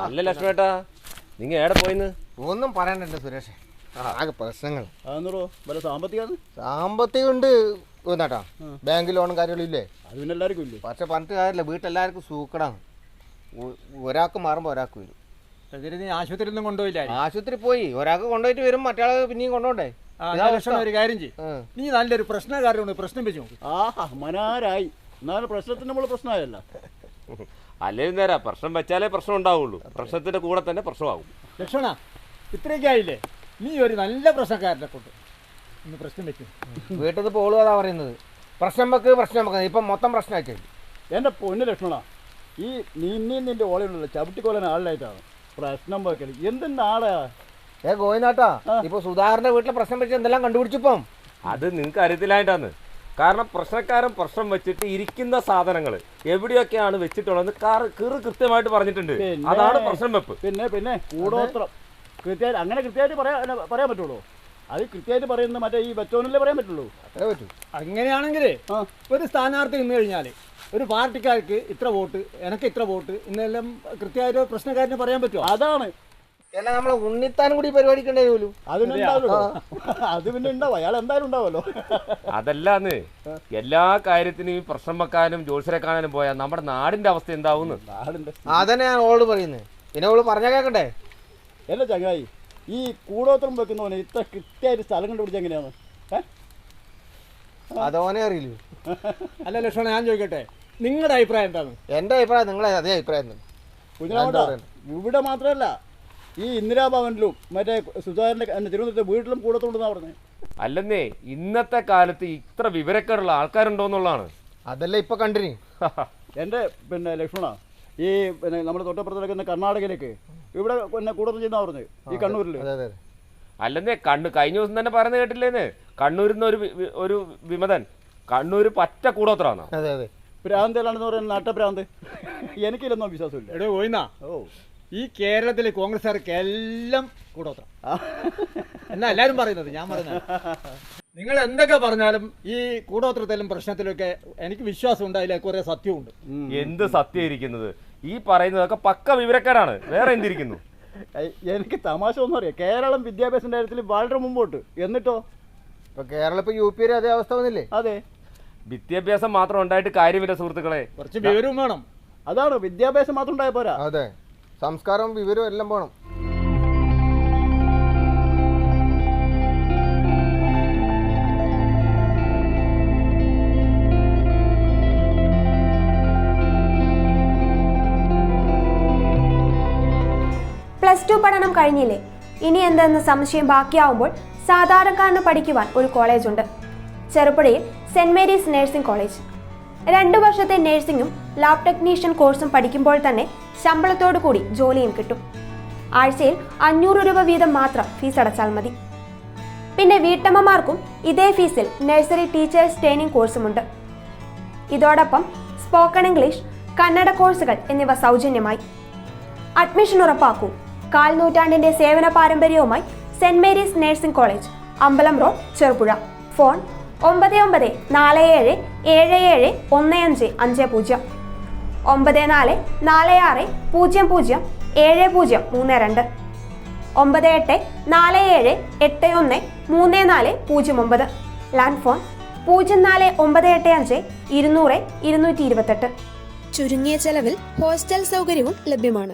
അല്ല ലക്ഷ്മേട്ടാ, നിങ്ങൾ എവിടെ പോയിന്ന്? ഒന്നും പറയണ്ട സുരേഷ്, ആകെ പ്രശ്നങ്ങൾ. സാമ്പത്തികം ഉണ്ട് എന്നാട്ടാ, ബാങ്ക് ലോണും കാര്യങ്ങളും ഇല്ലേ? അത് പിന്നെ എല്ലാവർക്കും ഇല്ലേ? പക്ഷെ പറഞ്ഞിട്ട് കാര്യമില്ല, വീട്ടിലെല്ലാവർക്കും സൂക്കടാണ്. ഒരാൾക്ക് മാറുമ്പോൾ ഒരാൾക്ക് വരും. നീ ആശുപത്രിയിൽ ഒന്നും കൊണ്ടുപോയില്ല? ആശുപത്രി പോയി, ഒരാൾക്ക് കൊണ്ടുപോയിട്ട് വരും, മറ്റേ പിന്നെയും കൊണ്ടോണ്ടേ. ഒരു കാര്യം ചെയ്യും, നീ നല്ലൊരു പ്രശ്നക്കാരുണ്ട്, പ്രശ്നം വെച്ച് നോക്കി. മനാരായി എന്നാലും പ്രശ്നത്തിന് നമ്മൾ പ്രശ്നമായല്ല. അല്ലെങ്കിൽ നേരാ, പ്രശ്നം വെച്ചാലേ പ്രശ്നം ഉണ്ടാവുള്ളൂ, പ്രശ്നത്തിന്റെ കൂടെ തന്നെ പ്രശ്നമാകും. ലക്ഷ്മണ, ഇത്രയൊക്കെ ആയില്ലേ, നീ ഒരു നല്ല പ്രശ്നക്കാരനെ കൊണ്ട് ഇന്ന് പ്രശ്നം വെക്കും. വീട്ടിൽ നിന്ന് പോളുകതാ പറയുന്നത്, പ്രശ്നം വെക്കുന്നത് ഇപ്പം മൊത്തം പ്രശ്നമാക്കി. എൻ്റെ പൊന്നു ലക്ഷ്മണ, ഈ നിന്റെ ഓളയുണ്ടല്ലോ ചവിട്ടിക്കൊല്ലാൻ ആളിലായിട്ടാണ് പ്രശ്നം വെക്കൽ. എന്തെന്നാളാ ഗോവിനാട്ടാ, ഇപ്പൊ സുധാകരന്റെ വീട്ടിലെ പ്രശ്നം വെച്ച് എന്തെല്ലാം കണ്ടുപിടിച്ചിപ്പം. അത് നിങ്ങൾക്ക് അറിയത്തില്ലായിട്ടാണ്. കാരണം പ്രശ്നക്കാരൻ പ്രശ്നം വെച്ചിട്ട് ഇരിക്കുന്ന സാധനങ്ങൾ എവിടെയൊക്കെയാണ് വെച്ചിട്ടുള്ളത് കൃത്യമായിട്ട് പറഞ്ഞിട്ടുണ്ട്. അതാണ് പ്രശ്നം വെപ്പ്. പിന്നെ കൂടോത്രം കൃത്യമായിട്ട് അങ്ങനെ കൃത്യമായിട്ട് പറയാൻ പറ്റുള്ളൂ. അത് കൃത്യമായിട്ട് പറയുന്നത് മറ്റേ ഈ വെച്ചോനല്ലേ പറയാൻ പറ്റുള്ളൂ. അത്രേ പറ്റൂ. അങ്ങനെയാണെങ്കിൽ ഒരു സ്ഥാനാർത്ഥി നിന്ന് കഴിഞ്ഞാൽ ഒരു പാർട്ടിക്കാർക്ക് ഇത്ര വോട്ട്, എനിക്ക് ഇത്ര വോട്ട് എന്നെല്ലാം കൃത്യമായിട്ട് പ്രശ്നക്കാരന് പറയാൻ പറ്റുമോ? അതാണ് എല്ലാം നമ്മളെ ഉണ്ണിത്താൻ കൂടി പരിപാടിക്കണ്ടേ പോലും. അത് പിന്നെ ഉണ്ടാവും, അയാൾ എന്തായാലും ഉണ്ടാവുമല്ലോ. അതല്ലാന്ന് എല്ലാ കാര്യത്തിനും ഈ പ്രശ്നം വെക്കാനും ജോത്സ്യരെ കാണാനും പോയാൽ നമ്മുടെ നാടിന്റെ അവസ്ഥ എന്താവുന്നു? അതന്നെ ഞാൻ ഓളോട് പറയുന്നത്. പിന്നെ ഓള് പറഞ്ഞ കേക്കണ്ടേ? അല്ല ചങ്ങായി, ഈ കൂടോത്രം വെക്കുന്നവനെ ഇത്ര കൃത്യമായിട്ട് സ്ഥലം കണ്ടുപിടിച്ച എങ്ങനെയാണ്? അതോനെ അറിയില്ലൂ. അല്ല ലക്ഷ്മണ, ഞാൻ ചോദിക്കട്ടെ, നിങ്ങളുടെ അഭിപ്രായം എന്താണ്? എൻ്റെ അഭിപ്രായം നിങ്ങളെ അതേ അഭിപ്രായം തന്നെ. ഇവിടെ മാത്രമല്ല, ഈ ഇന്ദിരാഭവനിലും മറ്റേ സുധാകരൻ്റെ തിരുവനന്തപുരത്തെ വീട്ടിലും കൂടത്തുണ്ടെന്നാണ് പറഞ്ഞത്. അല്ലെന്നേ, ഇന്നത്തെ കാലത്ത് ഇത്ര വിവരക്കാരുള്ള ആൾക്കാരുണ്ടോന്നുള്ളതാണ്. അതല്ല ഇപ്പൊ കണ്ടിന്. എൻ്റെ പിന്നെ ലക്ഷ്മണ, ഈ പിന്നെ നമ്മുടെ തൊട്ടപ്പുറത്തേക്ക് കർണാടകയിലേക്ക് ഇവിടെ പിന്നെ കൂടത്തും ചെയ്യുന്ന പറഞ്ഞത് ഈ കണ്ണൂരിൽ. അല്ലെന്നേ, കഴിഞ്ഞ ദിവസം തന്നെ പറയുന്നത് കേട്ടില്ലേന്ന്, കണ്ണൂരിൽ നിന്ന് ഒരു വിമതൻ കണ്ണൂര് പറ്റ കൂടോത്രാണ്. അതെ അതെ, ഭ്രാന്തലാണെന്ന് പറയുന്നത് നാട്ടഭ്രാന്ത്. എനിക്കില്ലെന്നോ വിശ്വാസമില്ല. എടോ പോയിന്നാ, ഈ കേരളത്തിൽ കോൺഗ്രസ്സുകാർക്ക് എല്ലാം കൂടോത്രം എന്നാ എല്ലാവരും പറയുന്നത്. ഞാൻ പറയുന്നത്, നിങ്ങൾ എന്തൊക്കെ പറഞ്ഞാലും ഈ കൂടോത്രത്തിലും പ്രശ്നത്തിലൊക്കെ എനിക്ക് വിശ്വാസം ഉണ്ട്, അതിൽ കുറെ സത്യമുണ്ട്. എന്ത് സത്യം ഇരിക്കുന്നത്? ഈ പറയുന്നതൊക്കെ പക്ക വിവരക്കാരാണ്, വേറെ എന്തിരിക്കുന്നു? എനിക്ക് തമാശ ഒന്നും അറിയാം, കേരളം വിദ്യാഭ്യാസ കാര്യത്തിൽ വളരെ മുമ്പോട്ട്. എന്നിട്ടോ ഇപ്പൊ കേരളം ഇപ്പൊ UP അതേ അവസ്ഥ വന്നില്ലേ? അതെ, വിദ്യാഭ്യാസം മാത്രം ഉണ്ടായിട്ട് കാര്യമില്ല സുഹൃത്തുക്കളെ, കുറച്ച് വിവരവും വേണം. അതാണ്, വിദ്യാഭ്യാസം മാത്രം ഉണ്ടായ പോരാ. അതെ, സംസ്കാരവും വിവരവും എല്ലാം വേണം. +2 പഠനം കഴിഞ്ഞില്ലേ? ഇനി എന്തെന്ന് സംശയം ബാക്കിയാവുമ്പോൾ സാധാരണക്കാരന് പഠിക്കുവാൻ ഒരു കോളേജുണ്ട്. ചെറുപുഴയിൽ സെന്റ് മേരീസ് നഴ്സിംഗ് കോളേജ്. 2 വർഷത്തെ നഴ്സിംഗും ലാബ് ടെക്നീഷ്യൻ കോഴ്സും പഠിക്കുമ്പോൾ തന്നെ ശമ്പളത്തോടു കൂടി ജോലിയും കിട്ടും. ആഴ്ചയിൽ 500 രൂപ വീതം മാത്രം ഫീസ് അടച്ചാൽ മതി. പിന്നെ വീട്ടമ്മമാർക്കും ഇതേ ഫീസിൽ നഴ്സറി ടീച്ചേഴ്സ് ട്രെയിനിങ് കോഴ്സുമുണ്ട്. ഇതോടൊപ്പം സ്പോക്കൺ ഇംഗ്ലീഷ്, കന്നഡ കോഴ്സുകൾ എന്നിവ സൗജന്യമായി. അഡ്മിഷൻ ഉറപ്പാക്കൂ. 1/4 നൂറ്റാണ്ടിന്റെ സേവന പാരമ്പര്യവുമായി സെന്റ് മേരീസ് നഴ്സിംഗ് കോളേജ്, അമ്പലം road, Cherupuzha. Phone 9947771550, 9446007032, 9847813409. Land phone 04985 200 228. ചുരുങ്ങിയ ചെലവിൽ ഹോസ്റ്റൽ സൗകര്യവും ലഭ്യമാണ്.